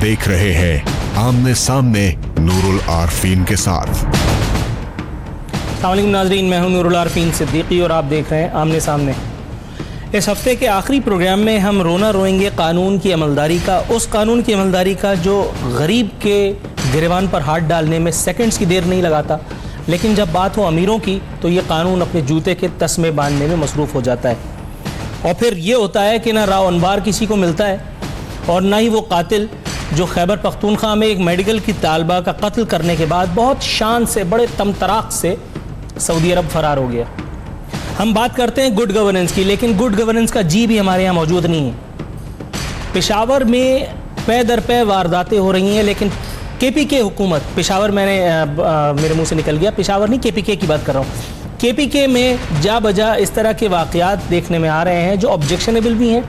देख रहे हैं आमने सामने नूरुल आरफीन के साथ। अस्सलाम वालेकुम नाज़रीन, मैं हूं नूरुल आरफीन सिद्दीकी और आप देख रहे हैं आमने सामने। इस हफ्ते के आखिरी प्रोग्राम में हम रोना रोएंगे कानून की अमलदारी का, उस कानून की अमलदारी का जो गरीब के गिरेबान पर हाथ डालने में सेकंड्स की देर नहीं लगाता, लेकिन जब बात हो अमीरों की तो ये कानून अपने जूते के तस्मे बांधने में मसरूफ़ हो जाता है। और फिर ये होता है कि ना राव अनवार किसी को मिलता है और ना ही वो कातिल जो खैबर पख्तूनख्वा में एक मेडिकल की तालबा का कत्ल करने के बाद बहुत शान से, बड़े तमतराक से सऊदी अरब फरार हो गया। हम बात करते हैं गुड गवर्नेंस की, लेकिन गुड गवर्नेंस का जी भी हमारे यहाँ मौजूद नहीं है। पेशावर में पे दर पे वारदातें हो रही हैं, लेकिन KPK हुकूमत, पेशावर मेरे मुंह से निकल गया, पेशावर नहीं KPK की बात कर रहा हूँ। KPK में जा बजा इस तरह के वाक़यात देखने में आ रहे हैं जो ऑब्जेक्शनेबल भी हैं,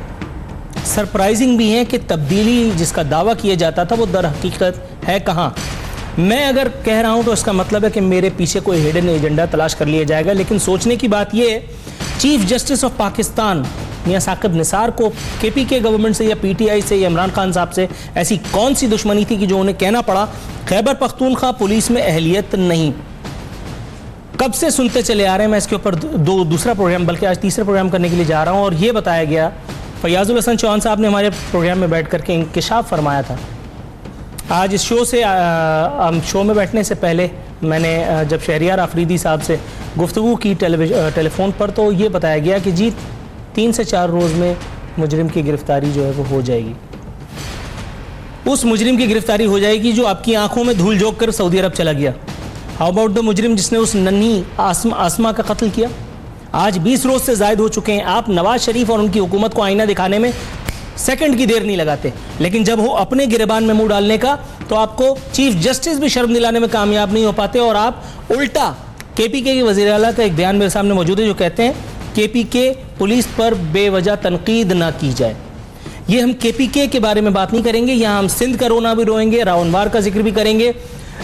सरप्राइजिंग भी हैं कि तब्दीली जिसका दावा किया जाता था वो दर हकीकत है कहाँ। मैं अगर कह रहा हूँ तो इसका मतलब है कि मेरे पीछे कोई हिडन एजेंडा तलाश कर लिया जाएगा। लेकिन सोचने की बात यह है, चीफ जस्टिस ऑफ पाकिस्तान मियां साकिब निसार को KPK गवर्नमेंट से या PTI से या इमरान खान साहब से ऐसी कौन सी दुश्मनी थी कि जो उन्हें कहना पड़ा खैबर पख्तूनख्वा पुलिस में अहलियत नहीं। कब से सुनते चले आ रहे हैं। मैं इसके ऊपर दूसरा प्रोग्राम, बल्कि आज तीसरा प्रोग्राम करने के लिए जा रहा हूँ और ये बताया गया, फयाजुल हसन चौहान साहब ने हमारे प्रोग्राम में बैठ करके इंकिशाफ फरमाया था। आज इस शो में बैठने से पहले मैंने जब शहरियार आफरीदी साहब से गुफ्तगू की टेलीफोन पर, तो ये बताया गया कि जी 3 से 4 रोज़ में मुजरिम की गिरफ्तारी जो है वो हो जाएगी। उस मुजरिम की गिरफ्तारी हो जाएगी जो आपकी आंखों में धूल झोंक कर सऊदी अरब चला गया। हाउ अबाउट द मुजरिम जिसने उस नन्ही आसमा का कत्ल किया। आज 20 रोज़ से ज़ायद हो चुके हैं। आप नवाज शरीफ और उनकी हुकूमत को आईना दिखाने में सेकंड की देर नहीं लगाते, लेकिन जब हो अपने गिरेबान में मुंह डालने का तो आपको चीफ जस्टिस भी शर्म दिलाने में कामयाब नहीं हो पाते। और आप उल्टा KPK के वज़ीर आला का एक बयान मेरे सामने मौजूद है जो कहते हैं KPK पुलिस पर बेवजह तनकीद ना की जाए। ये हम KPK के बारे में बात नहीं करेंगे, यहाँ हम सिंध का रोना भी रोएंगे, राव अनवार का जिक्र भी करेंगे।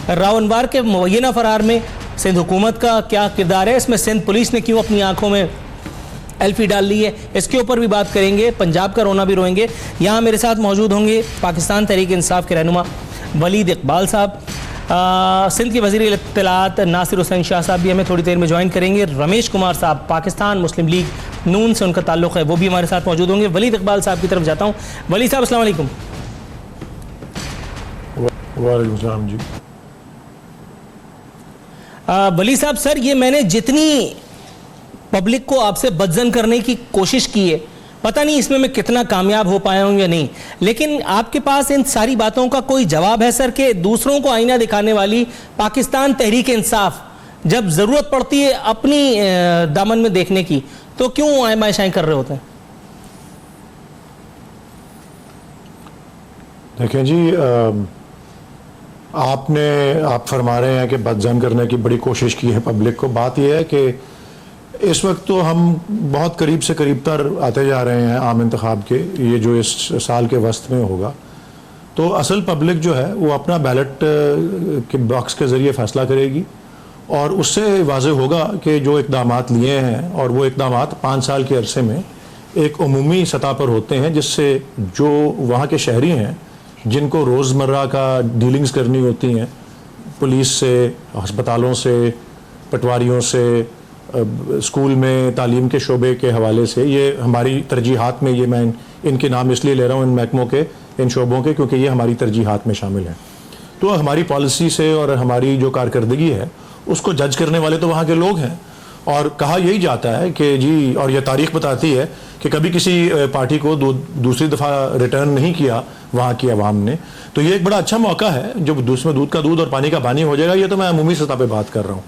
राव अनवार के मुबैना फरार में सिंध हुकूमत का क्या किरदार है, इसमें सिंध पुलिस ने क्यों अपनी आंखों में एल्फी डाल ली है, इसके ऊपर भी बात करेंगे। पंजाब का रोना भी रोएंगे। यहाँ मेरे साथ मौजूद होंगे पाकिस्तान तहरीक इंसाफ के रहनुमा वलीद इकबाल साहब, सिंध के वज़ीर इत्तलात नासिर हुसैन शाह साहब भी हमें थोड़ी देर में ज्वाइन करेंगे। रमेश कुमार साहब पाकिस्तान मुस्लिम लीग नून से उनका ताल्लुक़ है, वो भी हमारे साथ मौजूद होंगे। वलीद इकबाल साहब की तरफ जाता हूँ। वलीद साहब अस्सलाम वालेकुम। वालेकुम सलाम जी। वली साहब, सर ये मैंने जितनी पब्लिक को आपसे बदजन करने की कोशिश की है, पता नहीं इसमें मैं कितना कामयाब हो पाया हूं या नहीं, लेकिन आपके पास इन सारी बातों का कोई जवाब है सर कि दूसरों को आईना दिखाने वाली पाकिस्तान तहरीक इंसाफ जब ज़रूरत पड़ती है अपनी दामन में देखने की तो क्यों आयमाइशाएं कर रहे होते हैं? देखें जी, आप फरमा रहे हैं कि बदजन करने की बड़ी कोशिश की है पब्लिक को। बात यह है कि इस वक्त तो हम बहुत करीब से करीब तर आते जा रहे हैं आम इंतखाब के, ये जो इस साल के वस्त में होगा, तो असल पब्लिक जो है वो अपना बैलेट के बॉक्स के ज़रिए फ़ैसला करेगी और उससे वाज़े होगा कि जो इक़दामात लिए हैं, और वो इक़दामात 5 साल के अरसे में एक उमूमी सतह पर होते हैं, जिससे जो वहाँ के शहरी हैं जिनको रोज़मर्रा का डीलिंग्स करनी होती हैं पुलिस से, अस्पतालों से, पटवारियों से, स्कूल में तालीम के शोबे के हवाले से, ये हमारी तरजीहात में, ये मैं इनके नाम इसलिए ले रहा हूँ इन महकमों के, इन शोबों के, क्योंकि ये हमारी तरजीहात में शामिल हैं। तो हमारी पॉलिसी से और हमारी जो कारकर्दगी है उसको जज करने वाले तो वहाँ के लोग हैं। और कहा यही जाता है कि जी, और यह तारीख बताती है कि कभी किसी पार्टी को दूसरी दफ़ा रिटर्न नहीं किया वहाँ की आवाम ने, तो ये एक बड़ा अच्छा मौका है जो दूसरे दूध का दूध और पानी का पानी हो जाएगा। ये तो मैं अमूमी सतह पे बात कर रहा हूँ।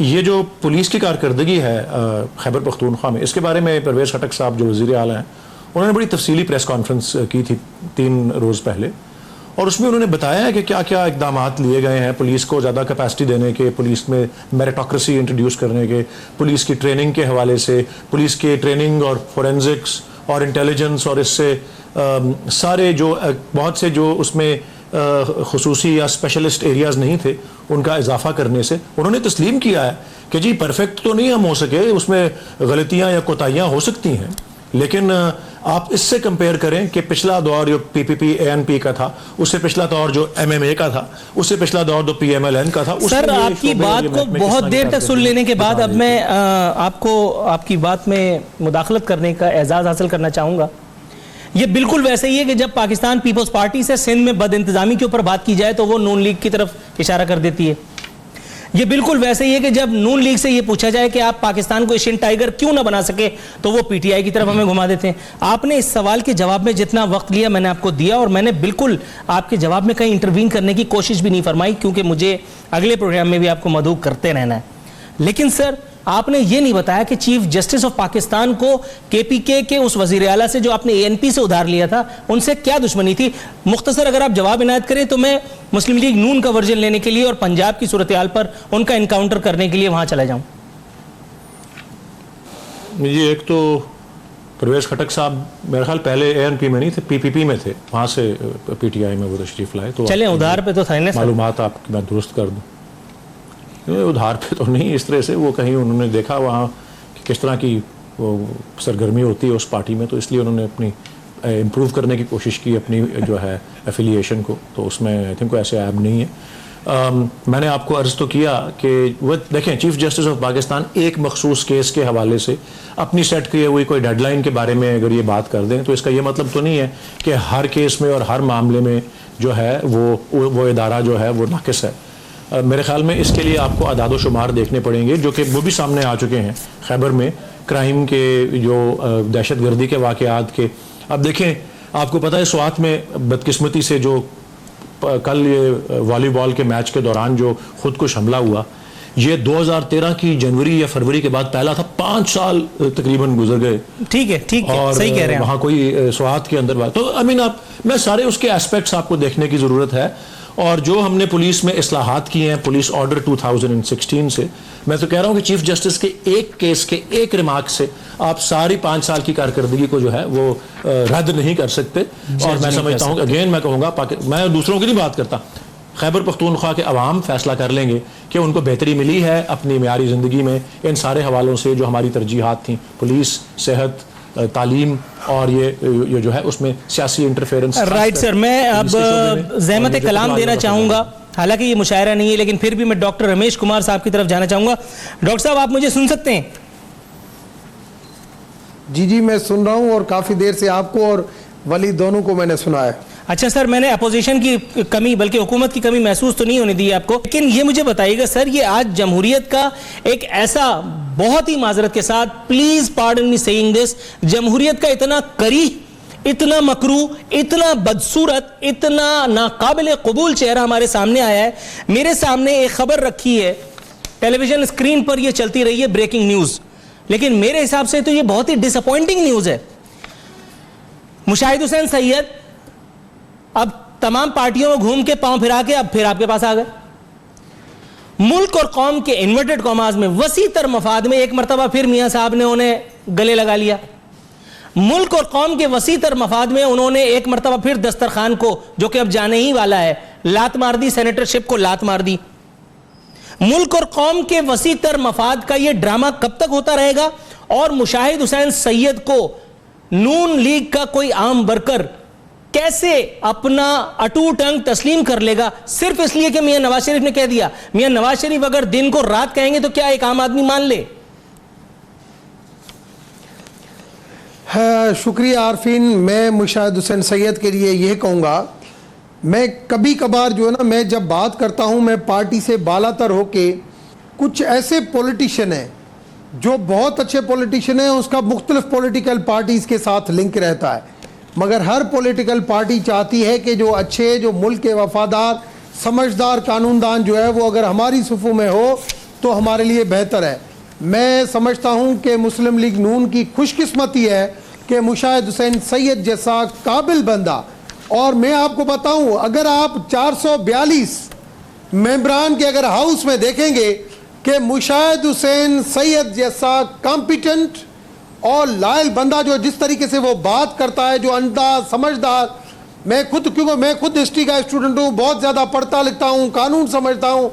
ये जो पुलिस की कारकर्दगी है खैबर पख्तूनख्वा में, इसके बारे में परवेज़ खटक साहब जो वज़ीर आला हैं, उन्होंने बड़ी तफसीली प्रेस कॉन्फ्रेंस की थी 3 रोज़ पहले, और उसमें उन्होंने बताया है कि क्या क्या इक़दामात लिए गए हैं पुलिस को ज़्यादा कैपेसिटी देने के, पुलिस में मेरिटोक्रेसी इंट्रोड्यूस करने के, पुलिस की ट्रेनिंग के हवाले से, पुलिस के ट्रेनिंग और फोरेंसिक्स और इंटेलिजेंस, और इससे सारे जो बहुत से जो उसमें खुसूसी या स्पेशलिस्ट एरियाज़ नहीं थे उनका इजाफा करने से उन्होंने तस्लीम किया है कि जी परफेक्ट तो नहीं हम हो सके, उसमें गलतियाँ या कोताहियाँ हो सकती हैं, लेकिन आप इससे कंपेयर करें कि पिछला दौर जो पीपीपी एएनपी का था, उससे पिछला दौर जो एमएमए का था, उससे पिछला दौर जो पीएमएलएन का था। सर, आपकी बात को बहुत देर तक सुन लेने के बाद अब मैं आपको आपकी बात में मुदाखलत करने का एजाज़ हासिल करना चाहूँगा। ये बिल्कुल वैसे ही है कि जब पाकिस्तान पीपल्स पार्टी से सिंध में बदइंतजामी के ऊपर बात की जाए तो वो नून लीग की तरफ इशारा कर देती है। ये बिल्कुल वैसे ही है कि जब नून लीग से ये पूछा जाए कि आप पाकिस्तान को एशियन टाइगर क्यों ना बना सके तो वो पीटीआई की तरफ हमें घुमा देते हैं। आपने इस सवाल के जवाब में जितना वक्त लिया मैंने आपको दिया, और मैंने बिल्कुल आपके जवाब में कहीं इंटरवीन करने की कोशिश भी नहीं फरमाई, क्योंकि मुझे अगले प्रोग्राम में भी आपको मदऊ करते रहना है। लेकिन सर, आपने ये नहीं बताया कि चीफ जस्टिस ऑफ पाकिस्तान को केपीके के उस वजीर आला से जो आपने एएनपी से उधार लिया था, उनसे क्या दुश्मनी थी? मुख्तसर अगर आप जवाब इनायत करें तो मैं मुस्लिम लीग नून का वर्जन लेने के लिए और पंजाब की सूरत हाल पर उनका इनकाउंटर करने के लिए वहां चला जाऊं। ये एक तो परवेज खटक साहब मेरे ख्याल पहले एएनपी में नहीं थे, पीपीपी में थे, वहां से पीटीआई में वो तशरीफ लाए। तो चलें, उधार पे तो था ना, मालूमात आपकी मैं दुरुस्त कर दूं। उधार पे तो नहीं, इस तरह से वो कहीं उन्होंने देखा वहाँ कि किस तरह की वो सरगर्मी होती है उस पार्टी में, तो इसलिए उन्होंने अपनी इम्प्रूव करने की कोशिश की अपनी जो है एफिलिएशन को, तो उसमें आई थिंक कोई ऐसे ऐब नहीं है। मैंने आपको अर्ज़ तो किया कि वो देखें, चीफ जस्टिस ऑफ पाकिस्तान एक मखसूस केस के हवाले से अपनी सेट किए हुई कोई डेडलाइन के बारे में अगर ये बात कर दें तो इसका ये मतलब तो नहीं है कि हर केस में और हर मामले में जो है वो इदारा जो है वो नाकिस है। मेरे ख्याल में इसके लिए आपको अदाद शुमार देखने पड़ेंगे जो कि वो भी सामने आ चुके हैं खैबर में, क्राइम के जो दहशतगर्दी के वाक़यात के। अब देखें, आपको पता है स्वात में बदकिस्मती से जो कल ये वॉलीबॉल के मैच के दौरान जो खुदकुश हमला हुआ, ये 2013 की जनवरी या फरवरी के बाद पहला था। 5 साल तकरीबन गुजर गए। ठीक है, सही कह रहे हैं। वहाँ कोई स्वात के अंदर बात, तो आई मीन मैं सारे उसके एस्पेक्ट्स आपको देखने की ज़रूरत है। और जो हमने पुलिस में इस्लाहात किए हैं पुलिस ऑर्डर 2016 से, मैं तो कह रहा हूं कि चीफ जस्टिस के एक केस के एक रिमार्क से आप सारी 5 साल की कारकर्दगी को जो है वो रद्द नहीं कर सकते। और मैं समझता हूं, अगेन मैं कहूँगा, मैं दूसरों की नहीं बात करता, खैबर पख्तूनख्वा के अवाम फैसला कर लेंगे कि उनको बेहतरी मिली है अपनी मियारी ज़िंदगी में इन सारे हवालों से जो हमारी तरजीहात थी, पुलिस, सेहत, तालीम और ये जो है उसमें सियासी इंटरफेरेंस। राइट सर, मैं अब ज़हमत कलाम देना चाहूँगा, हालांकि ये मुशायरा नहीं है, लेकिन फिर भी मैं डॉक्टर रमेश कुमार साहब की तरफ जाना चाहूँगा। डॉक्टर साहब, आप मुझे सुन सकते हैं? जी, मैं सुन रहा हूँ और काफ़ी देर से आपको और वली दोनों को मैंने सुना है। अच्छा सर, मैंने अपोजिशन की कमी बल्कि हुकूमत की कमी महसूस तो नहीं होने दी आपको, लेकिन ये मुझे बताइएगा सर, ये आज जमहूरियत का एक ऐसा, बहुत ही माजरत के साथ, please pardon me saying this, जमहूरियत का इतना करीह, इतना मकरू, इतना बदसूरत, इतना नाकाबिल कबूल चेहरा हमारे सामने आया है। मेरे सामने एक खबर रखी है, टेलीविजन स्क्रीन पर यह चलती रही है, ब्रेकिंग न्यूज, लेकिन मेरे हिसाब से तो ये बहुत ही डिसअपॉइंटिंग न्यूज है। मुशाहिद हुसैन सैयद अब तमाम पार्टियों में घूम के पांव फिरा के अब फिर आपके पास आ गए। मुल्क और कौम के इन्वर्टेड कॉमास में वसी तर मफाद में एक मरतबा फिर मियां साहब ने उन्हें गले लगा लिया। मुल्क और कौम के वसी तर मफाद में उन्होंने एक मरतबा फिर दस्तरखान को, जो कि अब जाने ही वाला है, लात मार दी, सेनेटरशिप को लात मार दी। मुल्क और कौम के वसी तर मफाद का यह ड्रामा कब तक होता रहेगा? और मुशाहिद हुसैन सैयद को नून लीग का कोई आम वर्कर कैसे अपना अटूट अंग तस्लीम कर लेगा सिर्फ इसलिए कि मियां नवाज शरीफ ने कह दिया? मियां नवाज शरीफ अगर दिन को रात कहेंगे तो क्या एक आम आदमी मान ले? शुक्रिया आरफीन। मैं मुशाहिद हुसैन सैयद के लिए यह कहूँगा, मैं कभी कभार जो है ना, मैं जब बात करता हूँ, मैं पार्टी से बालातर होके, कुछ ऐसे पॉलिटिशियन हैं जो बहुत अच्छे पॉलिटिशियन हैं, उसका मुख्तलिफ पॉलिटिकल पार्टीज़ के साथ लिंक रहता है, मगर हर पॉलिटिकल पार्टी चाहती है कि जो अच्छे, जो मुल्क के वफादार, समझदार कानूनदान जो है वो अगर हमारी सुफू में हो तो हमारे लिए बेहतर है। मैं समझता हूँ कि मुस्लिम लीग नून की खुशकिस्मती है कि मुशाहिद हुसैन सैयद जैसा काबिल बंदा, और मैं आपको बताऊँ, अगर आप 442 मेंबरान के अगर हाउस में देखेंगे कि मुशाहिद हुसैन सैयद जैसा कॉम्पिटेंट और लायल बंदा, जो जिस तरीके से वो बात करता है, जो अंदाज, समझदार, मैं खुद, क्योंकि मैं खुद हिस्ट्री का स्टूडेंट हूँ, बहुत ज़्यादा पढ़ता लिखता हूँ, कानून समझता हूँ,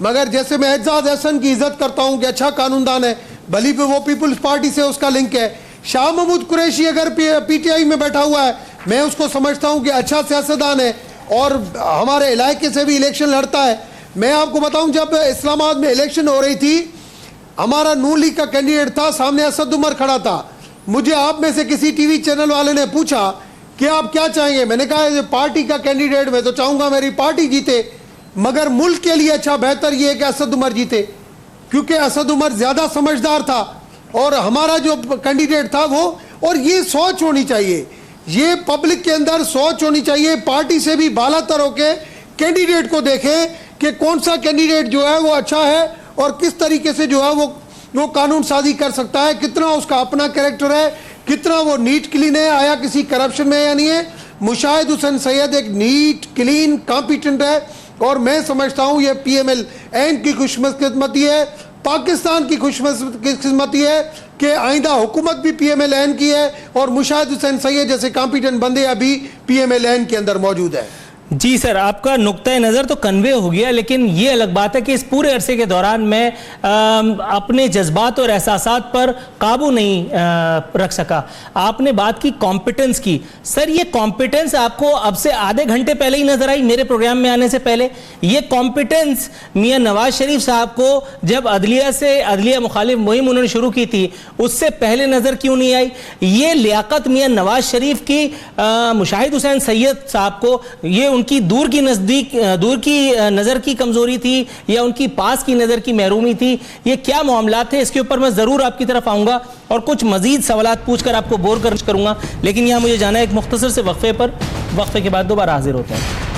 मगर जैसे मैं एजाज एहसन की इज़्ज़त करता हूँ कि अच्छा कानूनदान है, भली पे वो पीपल्स पार्टी से उसका लिंक है, शाह महमूद कुरैशी अगर पीटीआई में बैठा हुआ है, मैं उसको समझता हूं कि अच्छा सियासतदान है और हमारे इलाके से भी इलेक्शन लड़ता है। मैं आपको बताऊं, जब इस्लामाबाद में इलेक्शन हो रही थी, हमारा नून लीग का कैंडिडेट था, सामने असद उमर खड़ा था। मुझे आप में से किसी टीवी चैनल वाले ने पूछा कि आप क्या चाहेंगे, मैंने कहा पार्टी का कैंडिडेट मैं तो चाहूंगा मेरी पार्टी जीते, मगर मुल्क के लिए अच्छा बेहतर ये है कि असद उमर जीते, क्योंकि असद उमर ज्यादा समझदार था और हमारा जो कैंडिडेट था वो, और ये सोच होनी चाहिए, ये पब्लिक के अंदर सोच होनी चाहिए, पार्टी से भी बालातर होके कैंडिडेट को देखें कि कौन सा कैंडिडेट जो है वो अच्छा है और किस तरीके से जो है वो कानून साजी कर सकता है, कितना उसका अपना कैरेक्टर है, कितना वो नीट क्लीन है, आया किसी करप्शन में या नहीं है। मुशाहिद हुसैन सैयद एक नीट क्लीन कॉम्पिटेंट है और मैं समझता हूँ ये PMLN की खुशकिस्मती है, पाकिस्तान की खुशकिस्मती है कि आइंदा हुकूमत भी PMLN की है और मुशाहिद हुसैन सैयद जैसे कॉम्पिटेंट बंदे अभी PMLN के अंदर मौजूद है। जी सर, आपका नुक्ता नज़र तो कन्वे हो गया, लेकिन ये अलग बात है कि इस पूरे अरसे के दौरान मैं अपने जज्बात और एहसासात पर काबू नहीं रख सका। आपने बात की कॉम्पिटेंस की। सर, ये कॉम्पिटेंस आपको अब से आधे घंटे पहले ही नजर आई मेरे प्रोग्राम में आने से पहले? ये कॉम्पिटेंस मियां नवाज शरीफ साहब को जब अदलिया मुखालिफ मुहिम उन्होंने शुरू की थी उससे पहले नजर क्यों नहीं आई? ये लियाकत मियां नवाज शरीफ की मुशाहिद हुसैन सैयद साहब को, ये उनकी दूर की नजर की कमजोरी थी या उनकी पास की नजर की महरूमी थी? ये क्या मामला थे? इसके ऊपर मैं जरूर आपकी तरफ आऊंगा और कुछ मजीद सवालात पूछकर आपको बोर करूंगा, लेकिन यहां मुझे जाना है एक मुख्तसर से वक्फे पर। वक्फे के बाद दोबारा हाजिर होते हैं।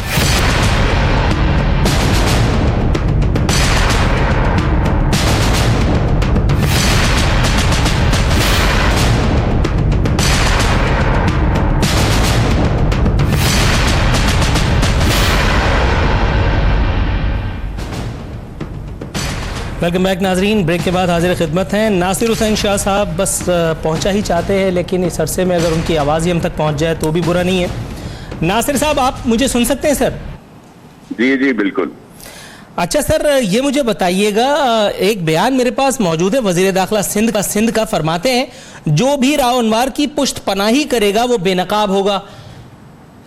वेलकम बैक नाजरीन। ब्रेक के बाद हाजिर खिदमत हैं। नासिर हुसैन शाह साहब बस पहुंचा ही चाहते हैं, लेकिन इस अरसे में अगर उनकी आवाज़ ही हम तक पहुंच जाए तो भी बुरा नहीं है। नासिर साहब, आप मुझे सुन सकते हैं सर? जी जी बिल्कुल। अच्छा सर, ये मुझे बताइएगा, एक बयान मेरे पास मौजूद है वज़ीर दाखिला सिंध का फरमाते हैं, जो भी राव अनवार की पुष्ट पनाही करेगा वो बेनकाब होगा।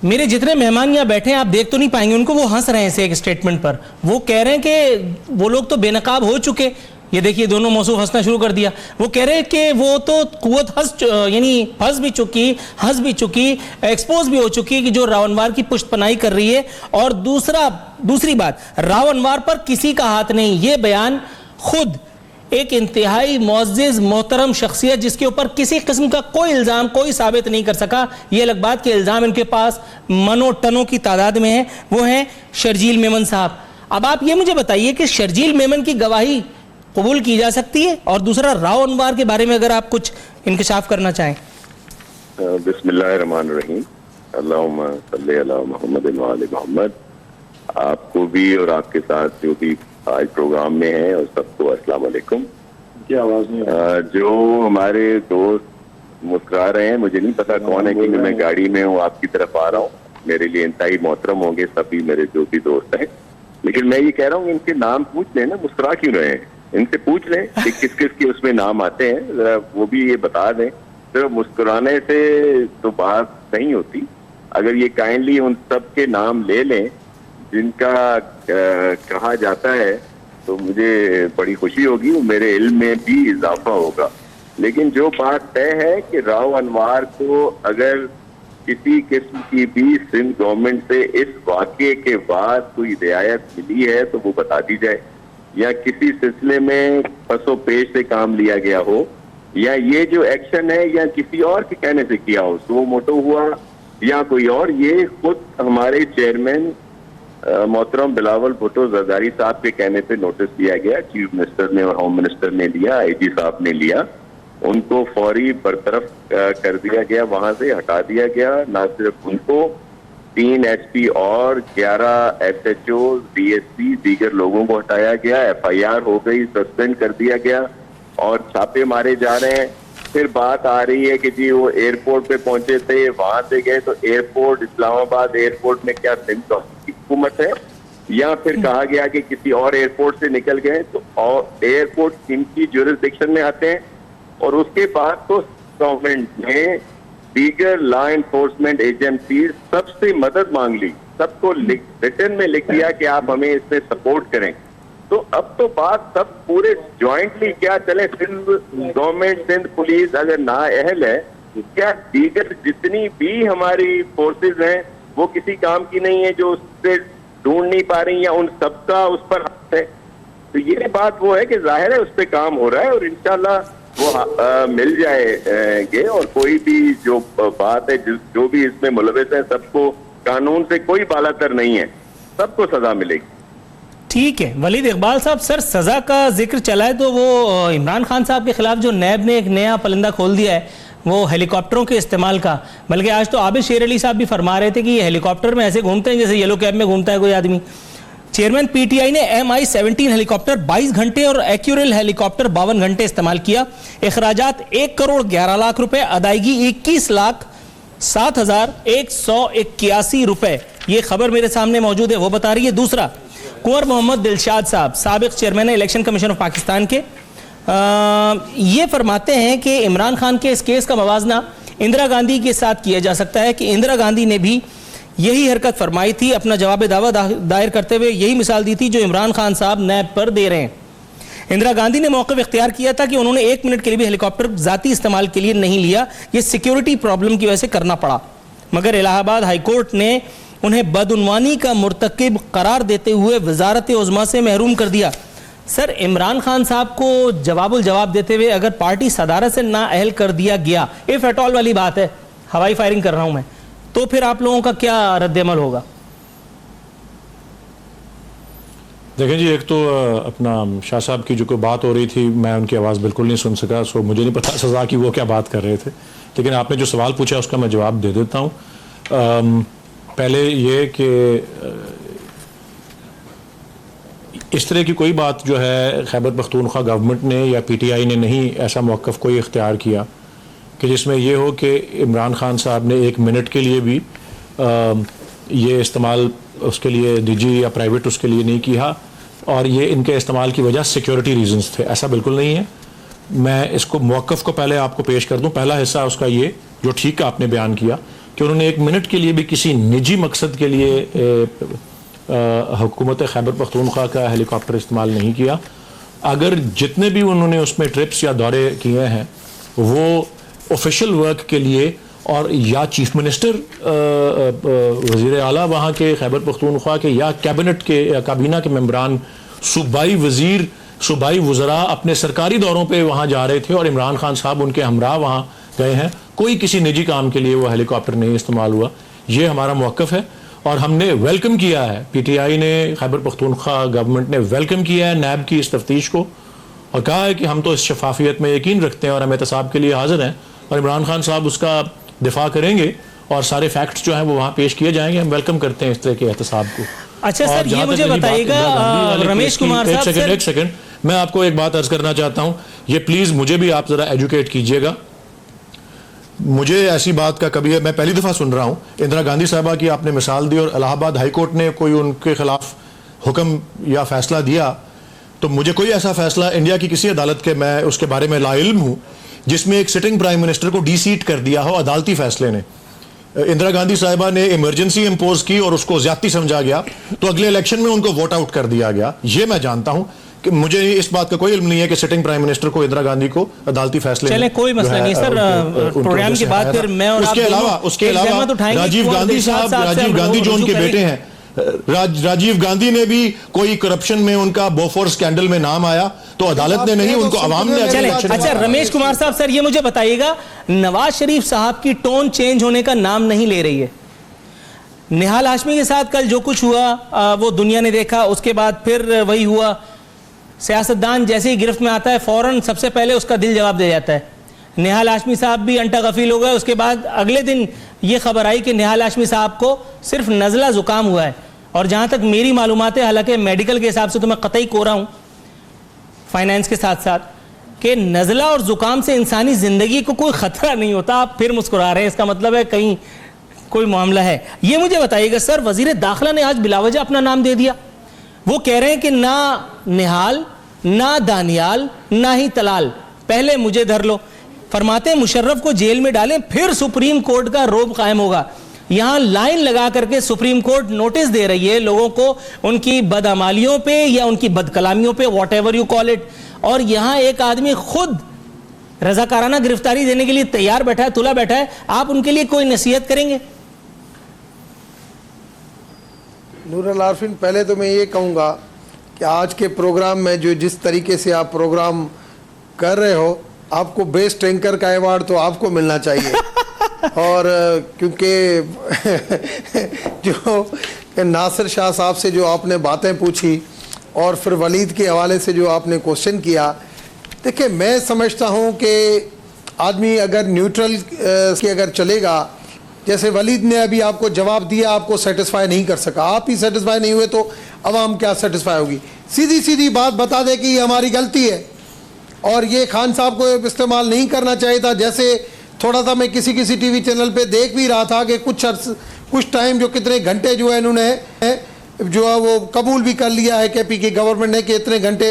मेरे जितने मेहमान यहाँ बैठे हैं, आप देख तो नहीं पाएंगे उनको, वो हंस रहे हैं एक स्टेटमेंट पर। वो कह रहे हैं कि वो लोग तो बेनकाब हो चुके। ये देखिए, दोनों मौसूफ हंसना शुरू कर दिया। वो कह रहे हैं कि वो तो कुव्वत हंस भी चुकी, एक्सपोज भी हो चुकी कि जो राव अनवार की पुष्ट पनाही कर रही है। और दूसरी बात, राव अनवार पर किसी का हाथ नहीं। ये बयान खुद एक इंतहाई मुअज़्ज़िज़ मोहतरम शख्सियत, जिसके ऊपर किसी किस्म का कोई इल्ज़ाम कोई साबित नहीं कर सका, ये अलग बात कि इल्ज़ाम इनके पास मनों टनों की तादाद में है, वो हैं शर्जील मेमन साहब। अब आप ये मुझे बताइए कि शर्जील मेमन की गवाही कबूल की जा सकती है? और दूसरा, राव अनवार के बारे में अगर आप कुछ इंकशाफ करना चाहें। बिस्मिल्लाहिर्रहमानिर्रहीम, अल्लाहुम्मा सल्ली अला मुहम्मद व आले मुहम्मद। आपको भी और आपके साथ जो भी आज प्रोग्राम में है और सबको अस्सलाम वालेकुम। क्या आवाज नहीं? जो हमारे दोस्त मुस्कुरा रहे हैं, मुझे नहीं पता कौन है, क्योंकि मैं गाड़ी में हूँ, आपकी तरफ आ रहा हूँ। मेरे लिए इंतहाई मोहतरम होंगे सभी मेरे जो भी दोस्त हैं, लेकिन मैं ये कह रहा हूँ इनके नाम पूछ लें ना, मुस्कुरा क्यों रहे हैं? इनसे पूछ लें कि किस किस के उसमें नाम आते हैं, जरा वो भी ये बता दें। सिर्फ मुस्कुराने से तो बात नहीं होती। अगर ये काइंडली उन सब के नाम ले लें जिनका कहा जाता है तो मुझे बड़ी खुशी होगी, मेरे इल्म में भी इजाफा होगा। लेकिन जो बात तय है कि राव अनवार को अगर किसी किस्म की भी सिंध गवर्नमेंट से इस वाक़े के बाद कोई रियायत मिली है तो वो बता दी जाए, या किसी सिलसिले में पसो पेश से काम लिया गया हो, या ये जो एक्शन है या किसी और के कहने से किया हो, सो मोटो हुआ या कोई और। ये खुद हमारे चेयरमैन मोहतरम बिलावल भुट्टो जरदारी साहब के कहने पे नोटिस दिया गया, चीफ मिनिस्टर ने और होम मिनिस्टर ने लिया, IG साहब ने लिया, उनको फौरी बरतरफ कर दिया गया, वहां से हटा दिया गया। ना सिर्फ उनको, 3 SP और 11 SHO DSP दीगर लोगों को हटाया गया, FIR हो गई, सस्पेंड कर दिया गया और छापे मारे जा रहे हैं। फिर बात आ रही है कि जी वो एयरपोर्ट पे पहुंचे थे, वहां से गए तो एयरपोर्ट, इस्लामाबाद एयरपोर्ट में क्या सिंध की हुकूमत है, या फिर कहा गया कि किसी और एयरपोर्ट से निकल गए, तो और एयरपोर्ट इनकी ज्यूरिसडिक्शन में आते हैं। और उसके बाद तो गवर्नमेंट ने दीगर लॉ एनफोर्समेंट एजेंसी सबसे मदद मांग ली, सबको रिटर्न में लिख दिया कि आप हमें इसमें सपोर्ट करें। तो अब तो बात सब पूरे ज्वाइंटली क्या चले, सिंध गवर्नमेंट, सिंध पुलिस अगर नाअहल है, क्या दीगर जितनी भी हमारी फोर्सेस हैं वो किसी काम की नहीं है जो उससे ढूंढ नहीं पा रही, या उन सबका उस पर हाथ है? तो ये बात वो है कि जाहिर है उस पर काम हो रहा है और इंशाल्लाह वो मिल जाएंगे। और कोई भी जो बात है, जो भी इसमें मुलविस है, सबको कानून से कोई बालातर नहीं है, सबको सजा मिलेगी। ठीक है वलीद इकबाल साहब, सर सजा का जिक्र चला है तो वो इमरान खान साहब के खिलाफ जो नैब ने एक नया पलंदा खोल दिया है वो हेलीकॉप्टरों के इस्तेमाल का, बल्कि आज तो आबिद शेर अली साहब भी फरमा रहे थे कि ये हेलीकॉप्टर में ऐसे घूमते हैं जैसे येलो कैब में घूमता है कोई आदमी। चेयरमैन पीटीआई ने MI-17 हेलीकॉप्टर 22 घंटे और एक्यूरेल हेलीकॉप्टर 52 घंटे इस्तेमाल किया। अखराजात 1 करोड़ 11 लाख रुपए, अदायगी 21 लाख 7,181 रुपए। ये खबर मेरे सामने मौजूद है, वो बता रही है। दूसरा, कुंवर मोहम्मद दिलशाद साहब, साबिक chairman election commission of Pakistan के, ये फरमाते हैं कि इमरान खान के इस केस का मवाजना इंदिरा गांधी के साथ किया जा सकता है कि इंदिरा गांधी ने भी यही हरकत फरमाई थी, अपना जवाब दावा दायर करते हुए यही मिसाल दी थी जो इमरान खान साहब नैब पर दे रहे हैं। इंदिरा गांधी ने मौक़िफ़ इख्तियार किया था कि उन्होंने 1 मिनट के लिए भी हेलीकॉप्टर ज़ाती इस्तेमाल के लिए नहीं लिया, ये सिक्योरिटी प्रॉब्लम की वजह से करना पड़ा। मगर इलाहाबाद हाई कोर्ट ने उन्हें बदउनवानी का मुर्तकिब करार देते हुए वजारत उज़्मा से महरूम कर दिया। सर, इमरान खान साहब को जवाबुल जवाब देते हुए अगर पार्टी सदारत से नाअहल कर दिया गया, इफ एट ऑल वाली बात है, हवाई फायरिंग कर रहा हूं मैं, तो फिर आप लोगों का क्या रद्द-ए-अमल होगा? देखें जी, एक तो अपना शाह साहब की जो कोई बात हो रही थी, मैं उनकी आवाज़ बिल्कुल नहीं सुन सका, सो मुझे नहीं पता सज़ा की वो क्या बात कर रहे थे, लेकिन आपने जो सवाल पूछा उसका मैं जवाब दे देता हूँ। पहले ये कि इस तरह की कोई बात जो है खैबर पख्तूनख्वा गवर्नमेंट ने या PTI ने नहीं ऐसा मौक़िफ़ कोई इख्तियार किया कि जिसमें यह हो कि इमरान खान साहब ने 1 मिनट के लिए भी ये इस्तेमाल उसके लिए निजी या प्राइवेट उसके लिए नहीं किया, और ये इनके इस्तेमाल की वजह सिक्योरिटी रीजंस थे, ऐसा बिल्कुल नहीं है। मैं इसको मौक़िफ़ को पहले आपको पेश कर दूं। पहला हिस्सा उसका ये जो ठीक आपने बयान किया कि उन्होंने 1 मिनट के लिए भी किसी निजी मकसद के लिए हुकूमत खैबर पख्तूनख्वा का हेलीकॉप्टर इस्तेमाल नहीं किया। अगर जितने भी उन्होंने उसमें ट्रिप्स या दौरे किए हैं वो ऑफिशियल वर्क के लिए, और या चीफ मिनिस्टर वज़ीर आला वहाँ के खैबर पख्तूनख्वा के, या कैबिनेट के या काबीना के मेंबरान, सूबाई वज़ीर, सूबाई वज़रा अपने सरकारी दौरों पे वहाँ जा रहे थे और इमरान खान साहब उनके हमरा वहाँ गए हैं, कोई किसी निजी काम के लिए वो हेलीकॉप्टर नहीं इस्तेमाल हुआ। ये हमारा मौक़िफ़ है और हमने वेलकम किया है, PTI ने, खैबर पख्तूनख्वा गवर्नमेंट ने वेलकम किया है नैब की इस तफ्तीश को और कहा है कि हम तो इस शफाफियत में यकीन रखते हैं और हम एहतसाब के लिए हाजिर हैं, और इमरान खान साहब उसका दिफा करेंगे और सारे फैक्ट्स जो हैं वो वहाँ पेश किए जाएंगे। हम वेलकम करते हैं इस तरह के एहतसाब को। अच्छा सर, ये मुझे बताइएगा, रमेश कुमार साहब, एक सेकंड मैं आपको एक बात अर्ज करना चाहता हूँ, ये प्लीज़ मुझे भी आप ज़रा एजुकेट कीजिएगा। मुझे ऐसी बात का कभी, मैं पहली दफ़ा सुन रहा हूँ, इंदिरा गांधी साहबा की आपने मिसाल दी और इलाहाबाद हाई कोर्ट ने कोई उनके खिलाफ हुक्म या फैसला दिया, तो मुझे कोई ऐसा फैसला इंडिया की किसी अदालत के, मैं उसके बारे में लाइल्म हूँ, जिसमें एक सिटिंग प्राइम मिनिस्टर को डीसीट कर दिया हो अदालती फैसले ने। इंदिरा गांधी साहिबा ने इमरजेंसी इम्पोज की और उसको ज्यादती समझा गया, तो अगले इलेक्शन में उनको वोट आउट कर दिया गया। ये मैं जानता हूँ कि मुझे इस बात का कोई इल्म नहीं है कि सिटिंग प्राइम मिनिस्टर को इंदिरा गांधी को अदालती फैसले, चले कोई मसला नहीं सर, प्रोग्राम के बाद फिर मैं और उसके अलावा राजीव गांधी साहब, राजीव गांधी जो उनके बेटे हैं, राजीव गांधी ने भी कोई करप्शन में, उनका बोफोर्स स्कैंडल में नाम आया तो अदालत ने नहीं, उनको अवाम ने। अच्छा रमेश कुमार साहब, सर ये मुझे बताइएगा, नवाज शरीफ साहब की टोन चेंज होने का नाम नहीं ले रही है। निहाल हाशमी के साथ कल जो कुछ हुआ वो दुनिया ने देखा, उसके बाद फिर वही हुआ। सियासतदान जैसे ही गिरफ्त में आता है फौरन सबसे पहले उसका दिल जवाब दे जाता है। निहाल हाशमी साहब भी अंटा गफील हो गए, उसके बाद अगले दिन ये खबर आई कि निहाल हाशमी साहब को सिर्फ नज़ला ज़ुकाम हुआ है, और जहाँ तक मेरी मालूमात है, हालांकि मेडिकल के हिसाब से तो मैं कतई कोरा हूँ फाइनेंस के साथ साथ, कि नज़ला और ज़ुकाम से इंसानी ज़िंदगी को कोई ख़तरा नहीं होता। आप फिर मुस्कुरा रहे हैं, इसका मतलब है कहीं कोई मामला है। ये मुझे बताइएगा सर, वज़ीर दाखिला ने आज बिलावजह अपना नाम दे दिया। वो कह रहे हैं कि ना निहाल, ना दानियाल, ना ही तलाल, पहले मुझे धर लो। फरमाते हैं मुशर्रफ को जेल में डालें, फिर सुप्रीम कोर्ट का रोब कायम होगा। यहां लाइन लगा करके सुप्रीम कोर्ट नोटिस दे रही है लोगों को उनकी बदअमालियों पे या उनकी बदकलामियों पे, what ever you call it, और यहां एक आदमी खुद रजाकाराना गिरफ्तारी देने के लिए तैयार बैठा है, तुला बैठा है। आप उनके लिए कोई नसीहत करेंगे? नूरुल आरफीन, पहले तो मैं ये कहूँगा कि आज के प्रोग्राम में जो जिस तरीके से आप प्रोग्राम कर रहे हो, आपको बेस्ट एंकर का अवार्ड तो आपको मिलना चाहिए। और क्योंकि जो नासिर शाह साहब से जो आपने बातें पूछी और फिर वलीद के हवाले से जो आपने क्वेश्चन किया, देखिए मैं समझता हूँ कि आदमी अगर न्यूट्रल की अगर चलेगा, जैसे वलीद ने अभी आपको जवाब दिया, आपको सेटिस्फाई नहीं कर सका, आप ही सेटिस्फाई नहीं हुए तो अवाम क्या सेटिस्फाई होगी? सीधी सीधी बात बता दे कि ये हमारी गलती है और ये खान साहब को इस्तेमाल नहीं करना चाहिए था। जैसे थोड़ा सा मैं किसी टीवी चैनल पे देख भी रहा था कि कुछ टाइम जो कितने घंटे जो है इन्होंने जो है वो कबूल भी कर लिया है केपी की गवर्नमेंट ने कि इतने घंटे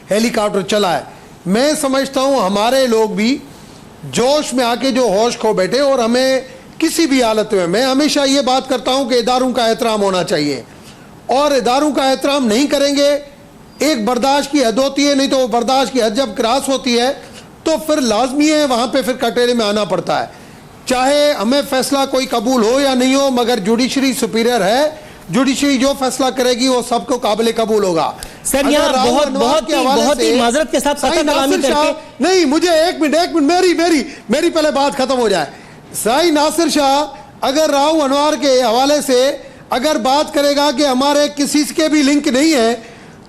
हेलीकॉप्टर चला है। मैं समझता हूँ हमारे लोग भी जोश में आके जो होश खो बैठे, और हमें किसी भी हालत में, मैं हमेशा ये बात करता हूँ कि इदारों का एहतराम होना चाहिए, और इदारों का एहतराम नहीं करेंगे, एक बर्दाश्त की हद होती है, नहीं तो वो बर्दाश्त की हद जब क्रॉस होती है तो फिर लाजमी है वहाँ पे फिर कटेरे में आना पड़ता है। चाहे हमें फैसला कोई कबूल हो या नहीं हो, मगर जुडिशरी सुपीरियर है, जुडिशरी जो फैसला करेगी वो सबको काबिल कबूल होगा। सर यहाँ बहुत ही माजरत के साथ नहीं, मुझे एक मिनट मेरी पहले बात खत्म हो जाए। साईं नासिर शाह अगर राव अनवार के हवाले से अगर बात करेगा कि हमारे किसी के भी लिंक नहीं है,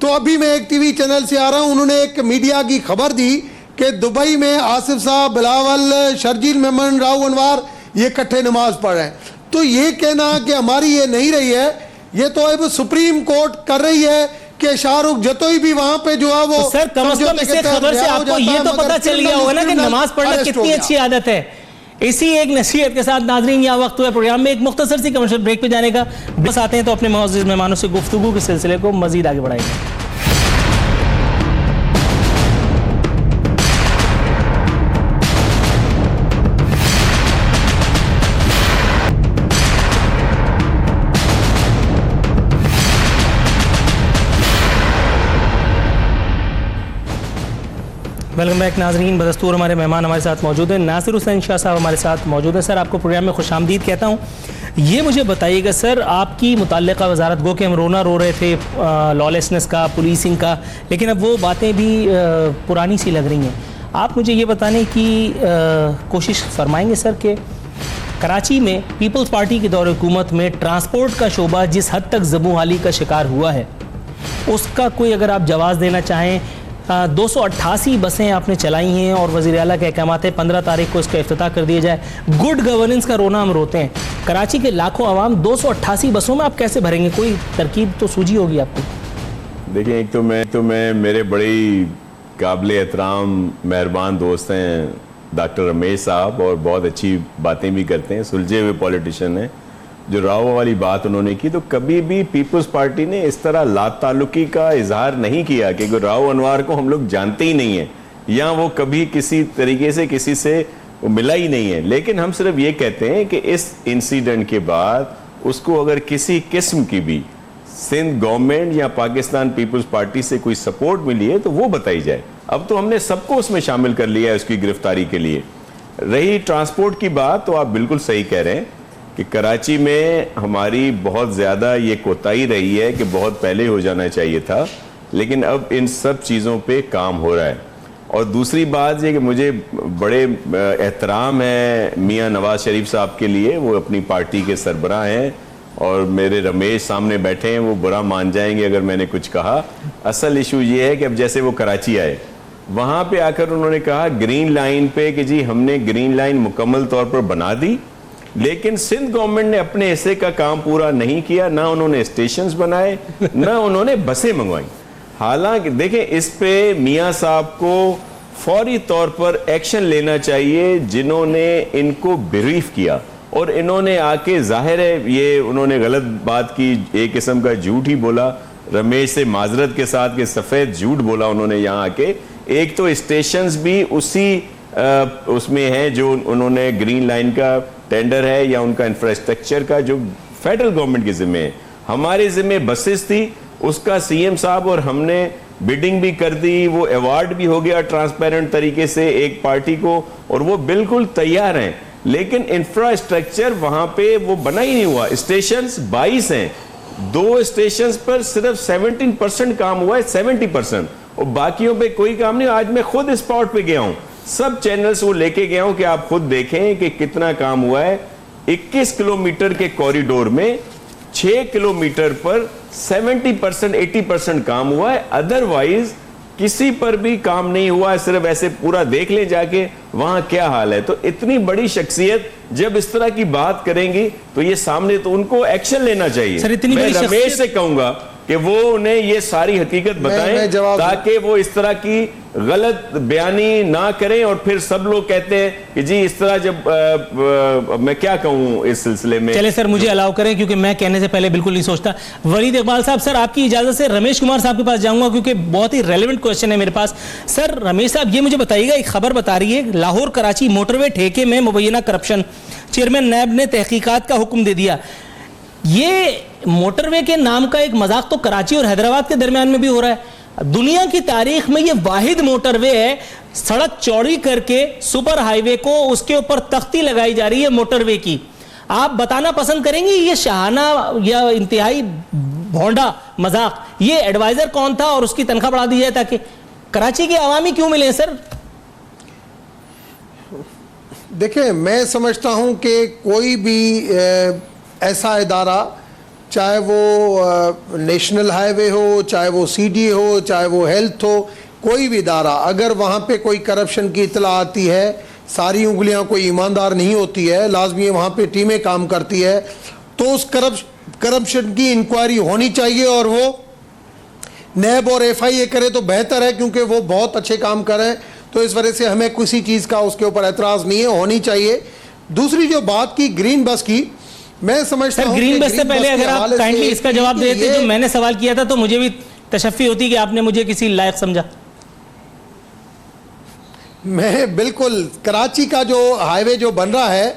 तो अभी मैं एक टीवी चैनल से आ रहा हूं, उन्होंने एक मीडिया की खबर दी कि दुबई में आसिफ साहब, बिलावल, शर्जील मेमन, राव अनवार ये इकट्ठे नमाज पढ़ रहे हैं। तो ये कहना कि हमारी ये नहीं रही है, ये तो अब सुप्रीम कोर्ट कर रही है कि शाहरुख जतोई भी वहां पे जो है वो तो सर कम से कम इससे खबर से आपको ये तो पता चल गया होगा ना कि नमाज पढ़ना कितनी अच्छी आदत है। इसी एक नसीहत के साथ नाजरीन यहाँ वक्त हुआ प्रोग्राम में एक मुख्तसर सी कमर्शियल ब्रेक पे जाने का। बस आते हैं तो अपने मौजूद मेहमानों से गुफ्तगू के सिलसिले को मजीद आगे बढ़ाएंगे। वेलकम बैक नाजरीन, बदस्तूर हमारे मेहमान हमारे साथ मौजूद हैं। नासिर हुसैन शाह साहब हमारे साथ मौजूद हैं। सर आपको प्रोग्राम में खुशामदीद कहता हूँ। ये मुझे बताइएगा सर, आपकी मुताल्लिका वजारत, गो कि हम रोना रो रहे थे लॉलेसनेस का, पुलिसिंग का, लेकिन अब वो बातें भी पुरानी सी लग रही हैं। आप मुझे ये बताने की कोशिश फरमाएंगे सर कि कराची में पीपल्स पार्टी के दौर हुकूमत में ट्रांसपोर्ट का शोबा जिस हद तक ज़बूहाली का शिकार हुआ है, उसका कोई अगर आप जवाब देना चाहें। 288 बसें आपने चलाई हैं और वज़ीर आला के अहकामात है 15 तारीख को इसका इफ्तिताह कर दिया जाए। गुड गवर्नेंस का रोना हम रोते हैं। कराची के लाखों आवाम 288 बसों में आप कैसे भरेंगे? कोई तरकीब तो सूझी होगी आपको। देखिए, एक तो मैं मेरे बड़े काबिल एहतराम मेहरबान दोस्त हैं डॉक्टर रमेश साहब, और बहुत अच्छी बातें भी करते हैं, सुलझे हुए पॉलिटिशियन हैं। जो राव वाली बात उन्होंने की, तो कभी भी पीपल्स पार्टी ने इस तरह लात ताल्लुकी का इजहार नहीं किया कि राव अनवार को हम लोग जानते ही नहीं हैं या वो कभी किसी तरीके से किसी से मिला ही नहीं है। लेकिन हम सिर्फ ये कहते हैं कि इस इंसिडेंट के बाद उसको अगर किसी किस्म की भी सिंध गवर्नमेंट या पाकिस्तान पीपल्स पार्टी से कोई सपोर्ट मिली है तो वो बताई जाए। अब तो हमने सबको उसमें शामिल कर लिया है उसकी गिरफ्तारी के लिए। रही ट्रांसपोर्ट की बात, तो आप बिल्कुल सही कह रहे हैं कि कराची में हमारी बहुत ज़्यादा ये कोताही रही है कि बहुत पहले हो जाना चाहिए था, लेकिन अब इन सब चीज़ों पे काम हो रहा है। और दूसरी बात ये कि मुझे बड़े एहतराम है मियां नवाज शरीफ साहब के लिए, वो अपनी पार्टी के सरबराह हैं, और मेरे रमेश सामने बैठे हैं, वो बुरा मान जाएंगे अगर मैंने कुछ कहा। असल इशू ये है कि अब जैसे वो कराची आए, वहाँ पे आकर उन्होंने कहा ग्रीन लाइन पे कि जी हमने ग्रीन लाइन मुकम्मल तौर पर बना दी, लेकिन सिंध गवर्नमेंट ने अपने हिस्से का काम पूरा नहीं किया। ना उन्होंने स्टेशंस बनाए, ना उन्होंने बसें मंगवाई। हालांकि देखें, इस पे मियां साहब को फौरी तौर पर एक्शन लेना चाहिए जिन्होंने इनको ब्रीफ किया, और इन्होंने आके जाहिर है ये उन्होंने गलत बात की, एक किस्म का झूठ ही बोला रमेश से माजरत के साथ, कि सफ़ेद झूठ बोला उन्होंने यहाँ आके। एक तो स्टेशंस भी उसी उसमें है जो उन्होंने ग्रीन लाइन का टेंडर है या उनका इंफ्रास्ट्रक्चर का जो फेडरल गवर्नमेंट के जिम्मे है। हमारे जिम्मे बसेस थी, उसका सीएम साहब और हमने बिडिंग भी कर दी, वो अवार्ड भी हो गया ट्रांसपेरेंट तरीके से एक पार्टी को, और वो बिल्कुल तैयार हैं, लेकिन इंफ्रास्ट्रक्चर वहां पे वो बना ही नहीं हुआ। स्टेशंस 22 हैं, 2 स्टेशंस पर सिर्फ 17% काम हुआ है, 70%, और बाकियों पे कोई काम नहीं। आज मैं खुद स्पॉट पे गया हूं, सब चैनल्स वो लेके गया हूं कि आप खुद देखें कि कितना काम हुआ है। 21 किलोमीटर के कॉरिडोर में 6 किलोमीटर पर 70% 80% काम हुआ है, अदरवाइज किसी पर भी काम नहीं हुआ है। सिर्फ ऐसे पूरा देख लें जाके वहां क्या हाल है। तो इतनी बड़ी शख्सियत जब इस तरह की बात करेंगी तो ये सामने, तो उनको एक्शन लेना चाहिए। सर, इतनी मैं बड़ी रमेश से कहूंगा कि वो उन्हें ये सारी हकीकत बताएं ताकि वो इस तरह की गलत बयानी ना करें, और फिर सब लोग कहते हैं कि जी इस तरह जब मैं क्या कहूं इस सिलसिले में। चले सर, मुझे अलाउ करें क्योंकि मैं कहने से पहले बिल्कुल नहीं सोचता। वलीद इकबाल साहब, सर आपकी इजाजत से रमेश कुमार साहब के पास जाऊंगा क्योंकि बहुत ही रेलेवेंट क्वेश्चन है मेरे पास। सर रमेश साहब, ये मुझे बताइएगा, एक खबर बता रही है लाहौर कराची मोटरवे ठेके में मुबैना करप्शन, चेयरमैन नैब ने तहकीकात का हुक्म दे दिया। ये मोटरवे के नाम का एक मजाक तो कराची और हैदराबाद के दरमियान में भी हो रहा है। दुनिया की तारीख में ये वाहिद मोटरवे है, सड़क चौड़ी करके सुपर हाईवे को उसके ऊपर तख्ती लगाई जा रही है मोटरवे की। आप बताना पसंद करेंगे ये शाहाना या इंतहाई भोंडा मजाक, ये एडवाइजर कौन था और उसकी तनख्वाह बढ़ा दी जाए ताकि कराची के अवामी क्यों मिले? सर देखिए, मैं समझता हूं कि कोई भी ऐसा इदारा, चाहे वो नेशनल हाईवे हो, चाहे वो सीडी हो, चाहे वो हेल्थ हो, कोई भी इदारा, अगर वहाँ पे कोई करप्शन की इतला आती है, सारी उंगलियाँ कोई ईमानदार नहीं होती है, लाजमी वहाँ पे टीमें काम करती है, तो उस करप्शन की इंक्वायरी होनी चाहिए और वो नैब और एफआईए करे तो बेहतर है, क्योंकि वो बहुत अच्छे काम कर रहे हैं। तो इस वजह से हमें किसी चीज़ का उसके ऊपर एतराज़ नहीं है, होनी चाहिए। दूसरी जो बात की ग्रीन बस की, मैं समझता हूं ग्रीन बस से पहले अगर आप काइंडली इसका जवाब देते जो मैंने सवाल किया था, तो मुझे भी तशफ़ी होती कि आपने मुझे किसी लायक समझा। मैं बिल्कुल, कराची का जो हाईवे जो बन रहा है,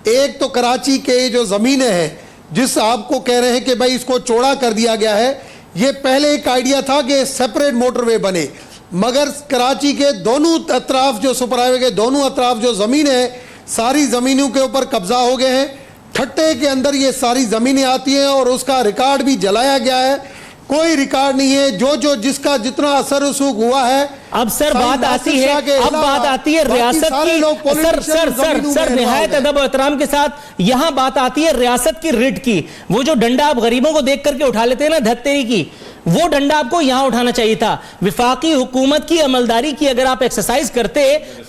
एक तो कराची के जो ज़मीनें हैं जिस आपको कह रहे हैं कि भाई इसको चौड़ा कर दिया गया है, ये पहले एक आइडिया था कि सेपरेट मोटरवे बने, मगर कराची के दोनों अतराफ, जो सुपर हाईवे के दोनों अतराफ जो ज़मीन है, सारी ज़मीनों के ऊपर कब्जा हो गए हैं। ठट्टे के अंदर ये सारी ज़मीनें आती हैं और उसका रिकॉर्ड भी जलाया गया है, कोई रिकॉर्ड नहीं है। जो जिसका जितना असर रसूख हुआ है। अब सर बात आती है, अब बात आती है रियासत की। सर निहायत अदब और एहतराम के साथ यहाँ बात आती है रियासत की रिट की। वो जो डंडा आप गरीबों को देख करके उठा लेते हैं ना, धत्तेरी की, वो डंडा आपको यहाँ उठाना चाहिए था। विफाकी हुकूमत की अमलदारी की अगर आप एक्सरसाइज करते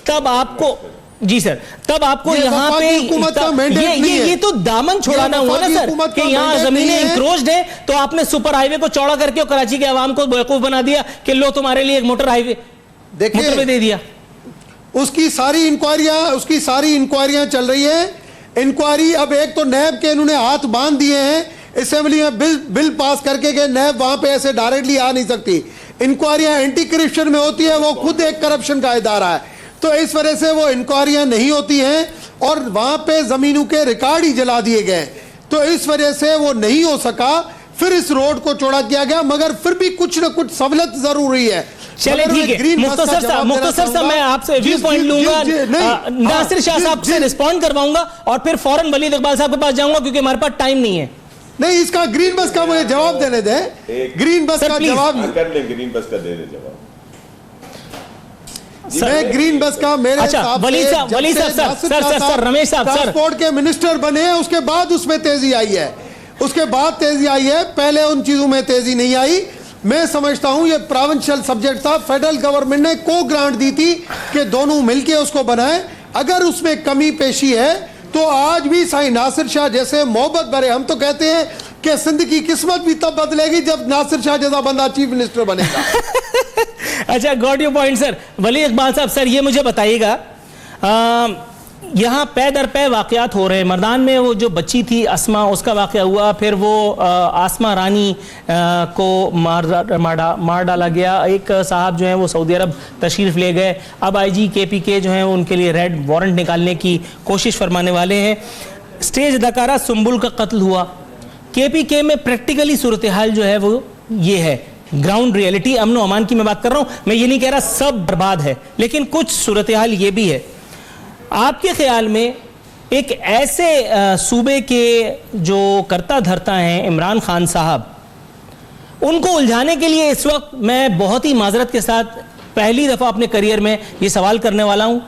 तब आपको, जी सर, तब आपको यहाँ पे ये तो दामन छुड़ाना हुआ ना सर, कि यहाँ जमीनें इंक्रोच्ड है, तो आपने सुपर हाईवे को चौड़ा करके और कराची के अवाम को बेवकूफ बना दिया कि लो तुम्हारे लिए एक मोटर हाईवे मोटरवे दे दिया। उसकी सारी इंक्वायरियां चल रही है। इंक्वायरी अब एक तो नैब के इन्होंने हाथ बांध दिए हैं, असेंबली में बिल पास करके कि नैब वहां पे ऐसे डायरेक्टली आ नहीं सकती। इंक्वायरियां एंटी करप्शन में होती है, वो खुद एक करप्शन का इदारा है, तो इस वजह से वो इंक्वायरियां नहीं होती हैं और वहां पे जमीनों के रिकॉर्ड ही जला दिए गए, तो इस वजह से वो नहीं हो सका। फिर इस रोड को चौड़ा किया गया, मगर फिर भी कुछ न कुछ सहूलत जरूरी है। चले ठीक है, मुख्तसर साहब मैं आपसे व्यू पॉइंट लूंगा, नासिर शाह साहब से रिस्पॉन्ड करवाऊंगा और फिर फौरन वलीद इकबाल साहब के पास जाऊंगा क्योंकि हमारे पास टाइम नहीं है। नहीं, इसका ग्रीन बस का मुझे जवाब देने दें। ग्रीन बस का जवाब कर ले, ग्रीन बस का दे दे जवाब। मैं ग्रीन बस का मेरे अच्छा, वलीद साहब सर रमेश साहब ट्रांसपोर्ट के मिनिस्टर बने हैं, उसके बाद उसमें तेजी आई है, उसके बाद तेजी आई है, पहले उन चीजों में तेजी नहीं आई। मैं समझता हूं ये प्रोविंशियल सब्जेक्ट था, फेडरल गवर्नमेंट ने को ग्रांट दी थी कि दोनों मिलके उसको बनाएं। अगर उसमें कमी पेशी है तो आज भी साईं नासिर शाह जैसे मोहब्बत भरे, हम तो कहते हैं कि सिंध की किस्मत भी तब बदलेगी जब नासिर शाह जैसा बंदा चीफ मिनिस्टर बनेगा। अच्छा, got your point sir. Waleed Iqbal sahab, sir ये मुझे बताइएगा, यहाँ पै दर पै वाक़यात हो रहे हैं। मर्दान में वो जो बच्ची थी अस्मा, उसका वाक़या हुआ, फिर वो आसमा रानी को मार डाला गया। एक साहब जो हैं वो सऊदी अरब तशरीफ़ ले गए। अब IG KPK जो हैं उनके लिए रेड वारंट निकालने की कोशिश फरमाने वाले हैं। स्टेज अदाकारा सुंबुल का कत्ल हुआ। KPK में प्रैक्टिकली सूरत हाल जो है वो ये है, ग्राउंड रियलिटी, अमन व अमान की मैं बात कर रहा हूँ। मैं ये नहीं कह रहा सब बर्बाद है, लेकिन कुछ सूरत हाल ये भी है। आपके ख्याल में एक ऐसे सूबे के जो करता धरता हैं इमरान खान साहब, उनको उलझाने के लिए इस वक्त मैं बहुत ही माजरत के साथ पहली दफ़ा अपने करियर में ये सवाल करने वाला हूँ,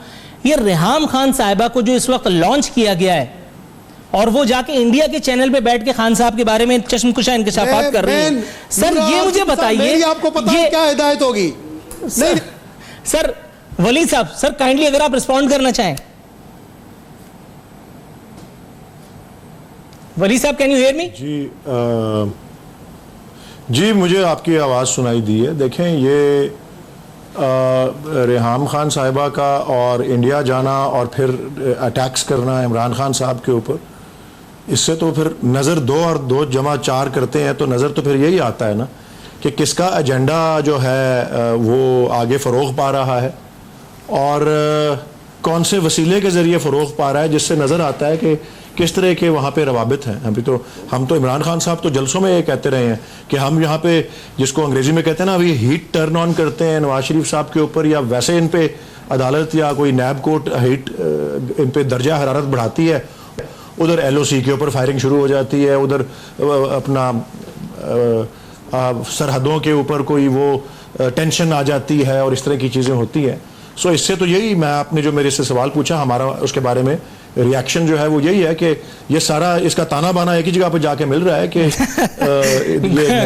ये रेहाम खान साहिबा को जो इस वक्त लॉन्च किया गया है और वो जाके इंडिया के चैनल पे बैठ के खान साहब के बारे में चश्मकुशा इंकशाफात कर रही है। सर ये मुझे बताइए, आपको पता है क्या हिदायत होगी? सर वली साहब, सर काइंडली अगर आप रिस्पॉन्ड करना चाहें। वली साहब, कैन यू हियर मी? जी मुझे आपकी आवाज़ सुनाई दी है। देखें, ये रेहाम खान साहिबा का और इंडिया जाना और फिर अटैक्स करना इमरान खान साहब के ऊपर, इससे तो फिर नज़र 2 और 2 जमा 4 करते हैं तो नज़र तो फिर यही आता है ना कि किसका एजेंडा जो है वो आगे फ़रोग़ पा रहा है और कौन से वसीले के ज़रिए फ़रोग़ पा रहा है, जिससे नज़र आता है कि किस तरह के वहाँ पे रवाबित हैं। हम तो इमरान खान साहब तो जलसों में ये कहते रहे हैं कि हम यहाँ पे, जिसको अंग्रेज़ी में कहते हैं ना, अभी हीट टर्न ऑन करते हैं नवाज शरीफ साहब के ऊपर, या वैसे इन पे अदालत या कोई नैब कोर्ट हीट इन पे दर्जा हरारत बढ़ाती है, उधर LOC के ऊपर फायरिंग शुरू हो जाती है, उधर अपना सरहदों के ऊपर कोई वो टेंशन आ जाती है और इस तरह की चीज़ें होती हैं। सो इससे तो यही, मैं आपने जो मेरे से सवाल पूछा, हमारा उसके बारे में रिएक्शन जो है वो यही है कि ये सारा इसका ताना बाना एक ही जगह पर जाके मिल रहा है कि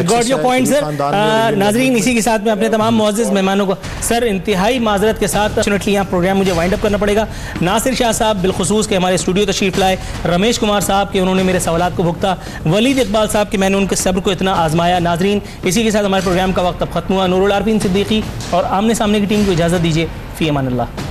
गॉट योर पॉइंट सर। नाजरीन, इसी के साथ में अपने तमाम मुअज़्ज़िज़ मेहमानों को सर इंतहाई माजरत के साथ अनफॉर्चुनेटली यहाँ प्रोग्राम मुझे वाइंड अप करना पड़ेगा। नासिर शाह साहब बिलखुसूस के हमारे स्टूडियो तशरीफ लाए, रमेश कुमार साहब के उन्होंने मेरे सवालात को भुगता, वलीद इकबाल साहब के मैंने उनके सब्र को इतना आजमाया। नाजरीन, इसी के साथ हमारे प्रोग्राम का वक्त अब खत्म हुआ। नूरुल आरफीन सिद्दीकी और आमने सामने की टीम को इजाज़त दीजिए। फ़ी अमान अल्लाह।